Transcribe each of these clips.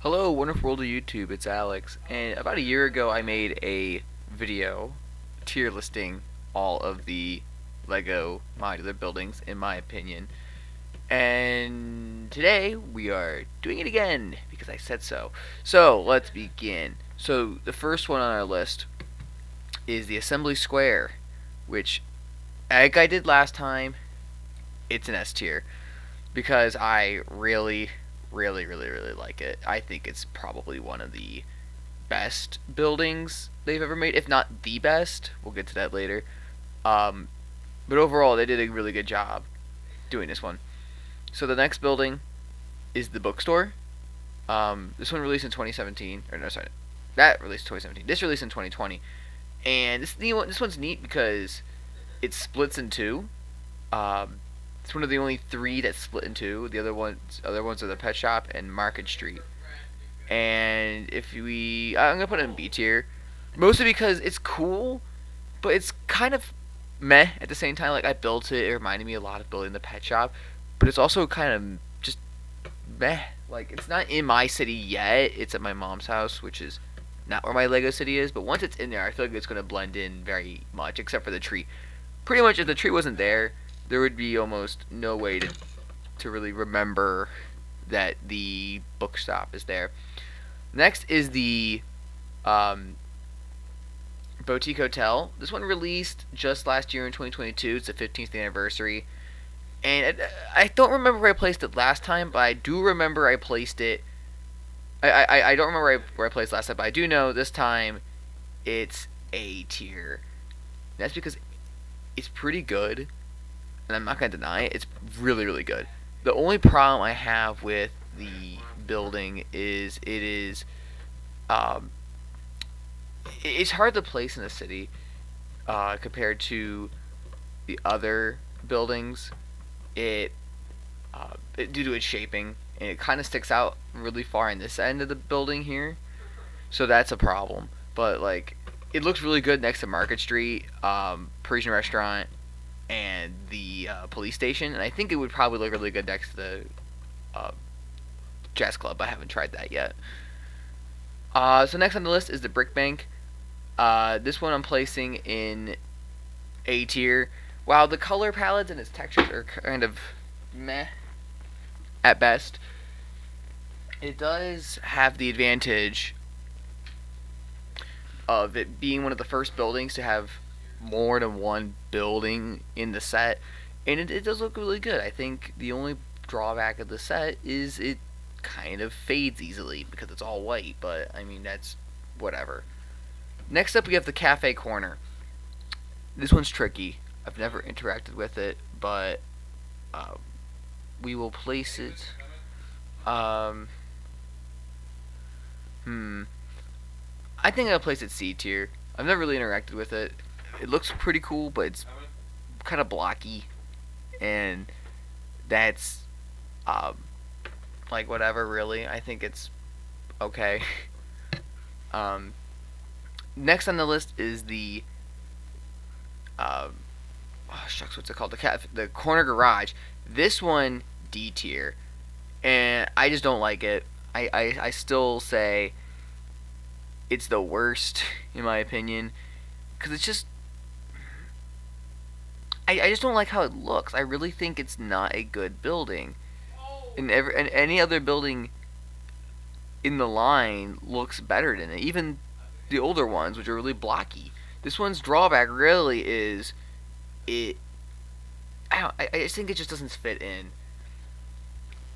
Hello, wonderful world of YouTube. It's Alex, and about a year ago, I made a video tier listing all of the Lego modular buildings, in my opinion. And today we are doing it again because I said so. So let's begin. So the first one on our list is the Assembly Square, which, like I did last time, it's an S tier because I really like it. I think it's probably one of the best buildings they've ever made, if not the best. We'll get to that later. Um, but overall, they did a really good job doing this one. So the next building is the bookstore. This one released in 2017, or no, sorry, that released in 2017. This released in 2020, and this one's neat because it splits in two. Um, it's one of the only three that split in two. The other ones are the Pet Shop and Market Street. And I'm gonna put it in B tier, mostly because it's cool, but it's kind of meh at the same time. Like I built it, it reminded me a lot of building the Pet Shop, but it's also kind of just meh. Like it's not in my city yet. It's at my mom's house, which is not where my Lego city is. But once it's in there, I feel like it's gonna blend in very much, except for the tree. Pretty much, if the tree wasn't there, there would be almost no way to really remember that the bookstop is there. Next is the um, Boutique Hotel. This one released just last year in 2022. It's the 15th anniversary. And I don't remember where I placed it last time, but I do remember I placed it. I don't remember where I placed last time, but I do know this time it's A tier. That's because it's pretty good, and I'm not going to deny it. It's really good. The only problem I have with the building is um, it's hard to place in the city compared to the other buildings. Due to its shaping, and it kind of sticks out really far in this end of the building here, so that's a problem. But like, it looks really good next to Market Street, Parisian Restaurant, and the police station, and I think it would probably look really good next to the uh, Jazz Club. I haven't tried that yet. So next on the list is the Brick Bank. This one I'm placing in A tier. While the color palettes and its textures are kind of meh at best, it does have the advantage of it being one of the first buildings to have more than one building in the set, and it does look really good. I think the only drawback of the set is it kind of fades easily because it's all white, but I mean, that's whatever. Next up, we have the Cafe Corner. This one's tricky. I've never interacted with it, but we will place it. Um, I think I'll place it C tier. I've never really interacted with it. It looks pretty cool, but it's kind of blocky, and that's like whatever. Really, I think it's okay. um, Next on the list is the oh shucks, what's it called? The corner garage. This one D tier, and I just don't like it. I still say it's the worst in my opinion because it's just I just don't like how it looks. I really think it's not a good building. And any other building in the line looks better than it. Even the older ones, which are really blocky. This one's drawback really is it. I just think it just doesn't fit in.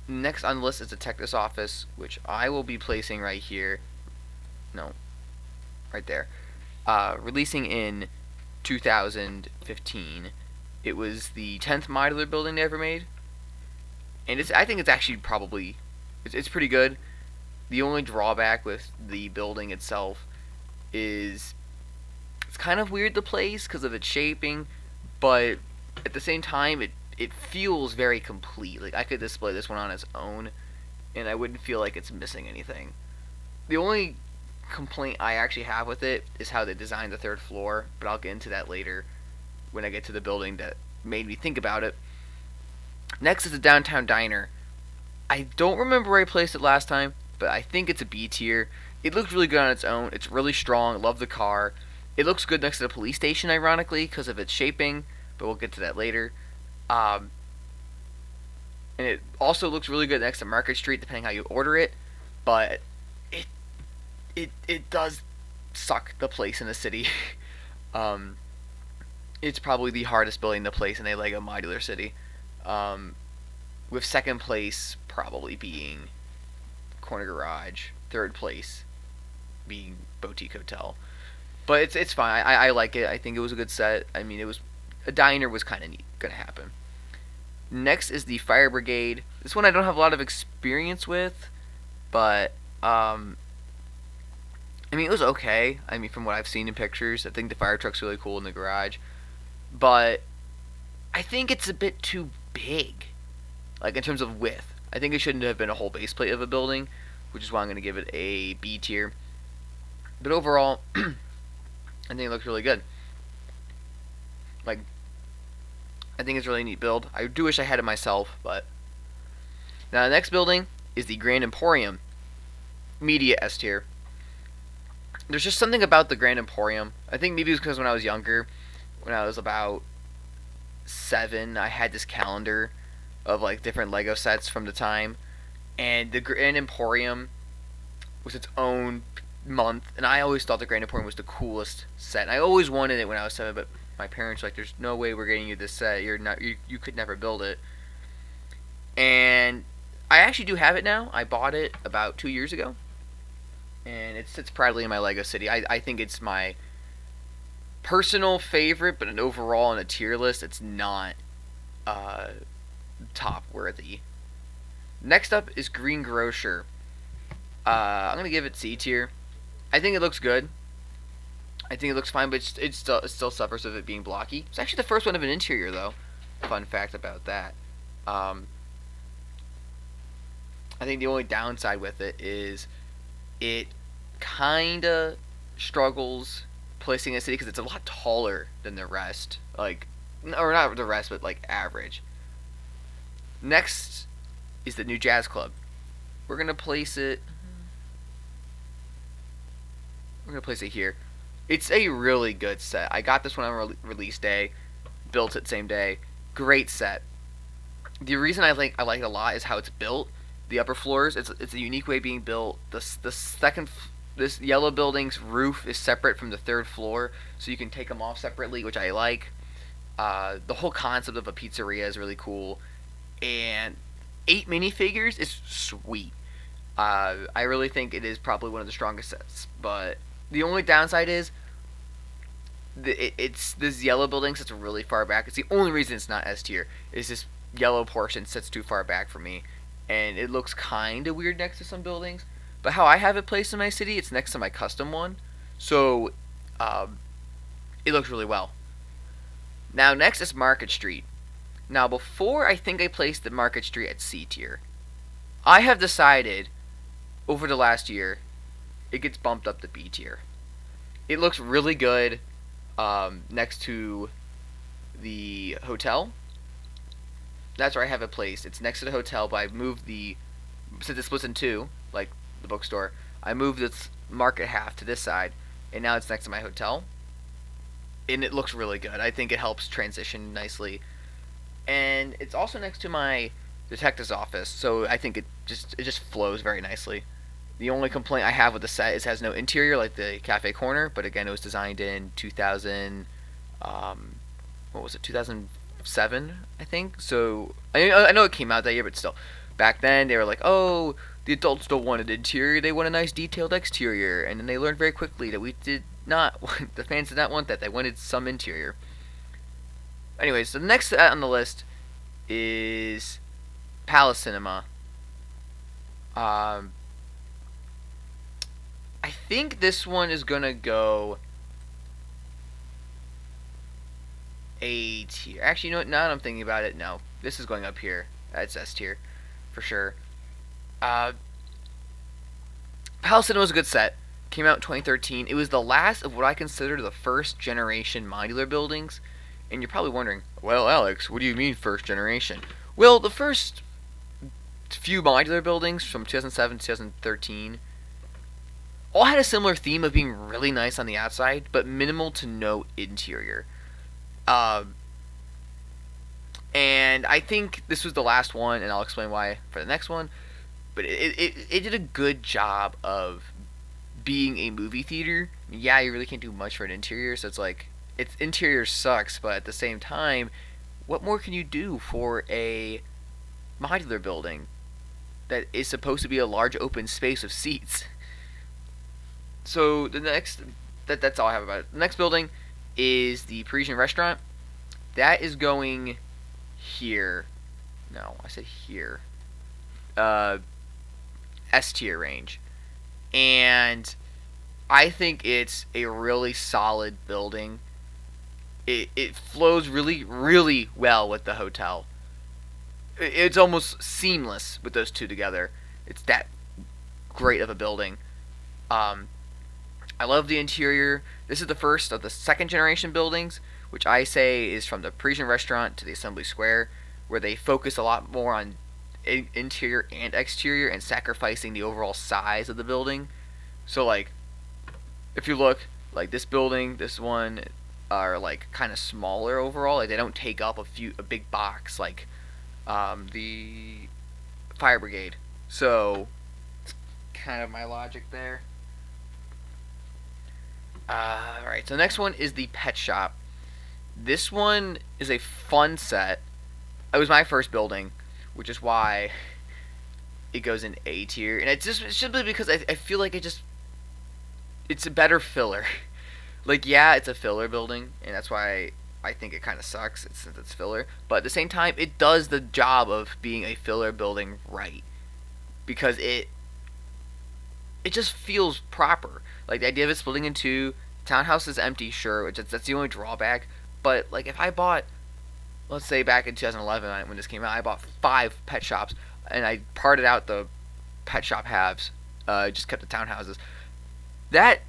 Next on the list is the Technis office, which I will be placing right here. No, right there. Releasing in 2015. It was the 10th modular building they ever made, and I think it's actually probably it's pretty good. The only drawback with the building itself is it's kind of weird to place because of its shaping, but at the same time it feels very complete. Like I could display this one on its own, and I wouldn't feel like it's missing anything. The only complaint I actually have with it is how they designed the third floor, but I'll get into that later when I get to the building that made me think about it. Next is the Downtown Diner. I don't remember where I placed it last time, but I think it's a B tier. It looks really good on its own. It's really strong. Love the car. It looks good next to the police station, ironically, because of its shaping, but we'll get to that later. Um, and it also looks really good next to Market Street, depending how you order it. But it it does suck the place in the city. um, it's probably the hardest building to place in a Lego modular city. Um, with second place probably being Corner Garage, third place being Boutique Hotel. But it's fine. I like it. I think it was a good set. I mean, it was a diner was kind of neat, gonna happen. Next is the Fire Brigade. This one I don't have a lot of experience with, but I mean, it was okay. I mean, from what I've seen in pictures, I think the fire truck's really cool in the garage, but I think it's a bit too big, like in terms of width. I think it shouldn't have been a whole base plate of a building, which is why I'm gonna give it a B tier. But overall, I think it looks really good. Like, I think it's a really neat build. I do wish I had it myself, but now the next building is the Grand Emporium, media S tier. There's just something about the Grand Emporium. I think maybe it was because when I was younger, when I was about 7, I had this calendar of like different Lego sets from the time, and the Grand Emporium was its own month, and I always thought the Grand Emporium was the coolest set. And I always wanted it when I was 7, but my parents were like, "There's no way we're getting you this set. You could never build it." And I actually do have it now. I bought it about 2 years ago, and it sits proudly in my Lego City. I think it's my personal favorite, but overall in a tier list, it's not top worthy. Next up is Green Grocer. I'm gonna give it C tier. I think it looks good. I think it looks fine, but it still suffers with it being blocky. It's actually the first one of an interior, though. Fun fact about that. I think the only downside with it is it kinda struggles placing in a city because it's a lot taller than the rest. Like, or not the rest, but like average. Next is the new Jazz Club. We're gonna place it. We're gonna place it here. It's a really good set. I got this one on release day, built it same day. Great set. The reason I like it a lot is how it's built. The upper floors, it's a unique way being built. This yellow building's roof is separate from the third floor, so you can take them off separately, which I like. The whole concept of a pizzeria is really cool, and 8 minifigures is sweet. I really think it is probably one of the strongest sets, but the only downside is it's this yellow building sits really far back. It's the only reason it's not S tier. Is this yellow portion sits too far back for me, and it looks kind of weird next to some buildings. But how I have it placed in my city, it's next to my custom one, so it looks really well. Now next is Market Street. Now before I think I placed the Market Street at C tier, I have decided over the last year it gets bumped up to B tier. It looks really good next to the hotel. That's where I have it placed. It's next to the hotel, but I moved since it splits in two, like the bookstore, I moved its market half to this side, and now it's next to my hotel. And it looks really good. I think it helps transition nicely. And it's also next to my detective's office, so I think it just flows very nicely. The only complaint I have with the set is it has no interior like the cafe corner, but again, it was designed in 2000, what was it, 2007, I think. So I know it came out that year, but still, back then they were like, oh, the adults don't want an interior, they want a nice detailed exterior, and then they learned very quickly that we did not, the fans did not want that. They wanted some interior. Anyways, so the next set on the list is Palace Cinema. I think this one is gonna go A tier. Actually, you know what? Now that I'm thinking about it, no. This is going up here. It's S tier, for sure. Palace Cinema was a good set. Came out in 2013. It was the last of what I consider the first generation modular buildings. And you're probably wondering, well, Alex, what do you mean first generation? Well, the first few modular buildings from 2007 to 2013 all had a similar theme of being really nice on the outside, but minimal to no interior. Um, and I think this was the last one, and I'll explain why for the next one. But it did a good job of being a movie theater. Yeah, you really can't do much for an interior, so it's like its interior sucks, but at the same time, what more can you do for a modular building that is supposed to be a large open space of seats? So the next that's all I have about it. The next building is the Parisian restaurant. That is going here. No, I said here. Uh, S tier range. And I think it's a really solid building. It flows really, really well with the hotel. It's almost seamless with those two together. It's that great of a building. Um, I love the interior. This is the first of the second generation buildings, which I say is from the Parisian restaurant to the Assembly Square, where they focus a lot more on interior and exterior and sacrificing the overall size of the building. So like, if you look like this building, this one are like kind of smaller overall. Like they don't take up a big box like the fire brigade. So it's kind of my logic there. Alright, so the next one is the pet shop. This one is a fun set. It was my first building, which is why it goes in A tier. And it's simply because I feel like it's a better filler. Like, yeah, it's a filler building, and that's why I think it kind of sucks since it's filler. But at the same time, it does the job of being a filler building right. Because it just feels proper. Like the idea of it splitting in two, townhouse is empty, sure, that's the only drawback. But like if I bought, let's say back in 2011 when this came out, I bought 5 pet shops and I parted out the pet shop halves, just kept the townhouses. That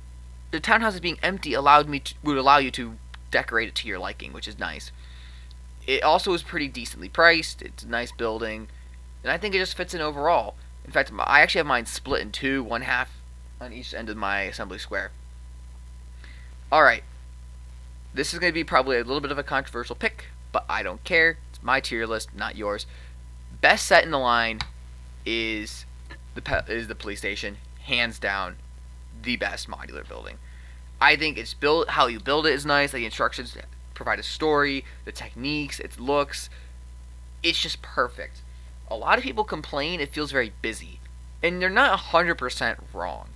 the townhouses being empty would allow you to decorate it to your liking, which is nice. It also is pretty decently priced. It's a nice building, and I think it just fits in overall. In fact, I actually have mine split in two, one half on each end of my assembly square. Alright, this is going to be probably a little bit of a controversial pick, but I don't care. It's my tier list, not yours. Best set in the line is the police station, hands down, the best modular building. I think it's built, how you build it is nice. The instructions provide a story, the techniques, its looks. It's just perfect. A lot of people complain it feels very busy, and they're not 100% wrong.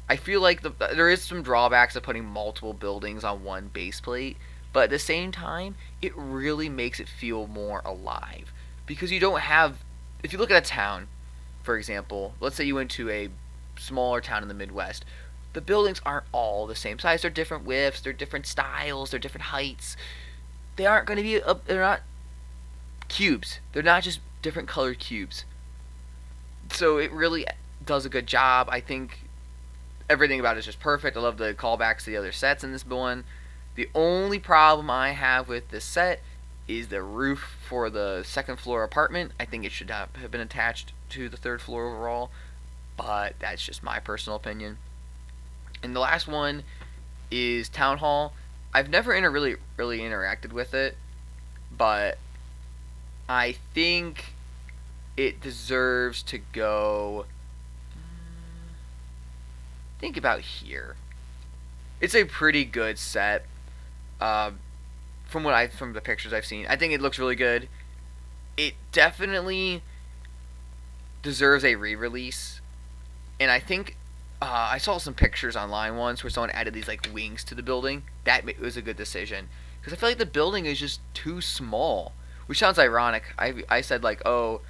I feel like there is some drawbacks of putting multiple buildings on one base plate, but at the same time, it really makes it feel more alive. Because you don't have, if you look at a town, for example, let's say you went to a smaller town in the Midwest, the buildings aren't all the same size. They're different widths, they're different styles, they're different heights. They aren't going to be, they're not cubes. They're not just different colored cubes. So it really does a good job. I think everything about it is just perfect. I love the callbacks to the other sets in this one. The only problem I have with this set is the roof for the second floor apartment. I think it should have been attached to the third floor overall, but that's just my personal opinion. And the last one is Town Hall. I've never really interacted with it, but I think it deserves to go. Think about here. It's a pretty good set. From the pictures I've seen, I think it looks really good. It definitely deserves a re-release, and I think I saw some pictures online once where someone added these like wings to the building. That was a good decision because I feel like the building is just too small, which sounds ironic. I said like, oh,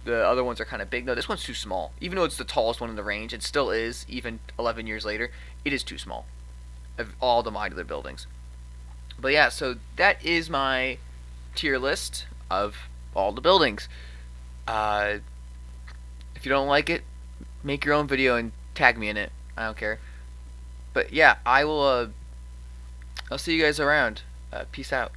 the other ones are kind of big. No, this one's too small. Even though it's the tallest one in the range, it still is. Even 11 years later, it is too small of all the modular buildings. But yeah, so that is my tier list of all the buildings. If you don't like it, make your own video and tag me in it. I don't care. But yeah, I'll see you guys around. Peace out.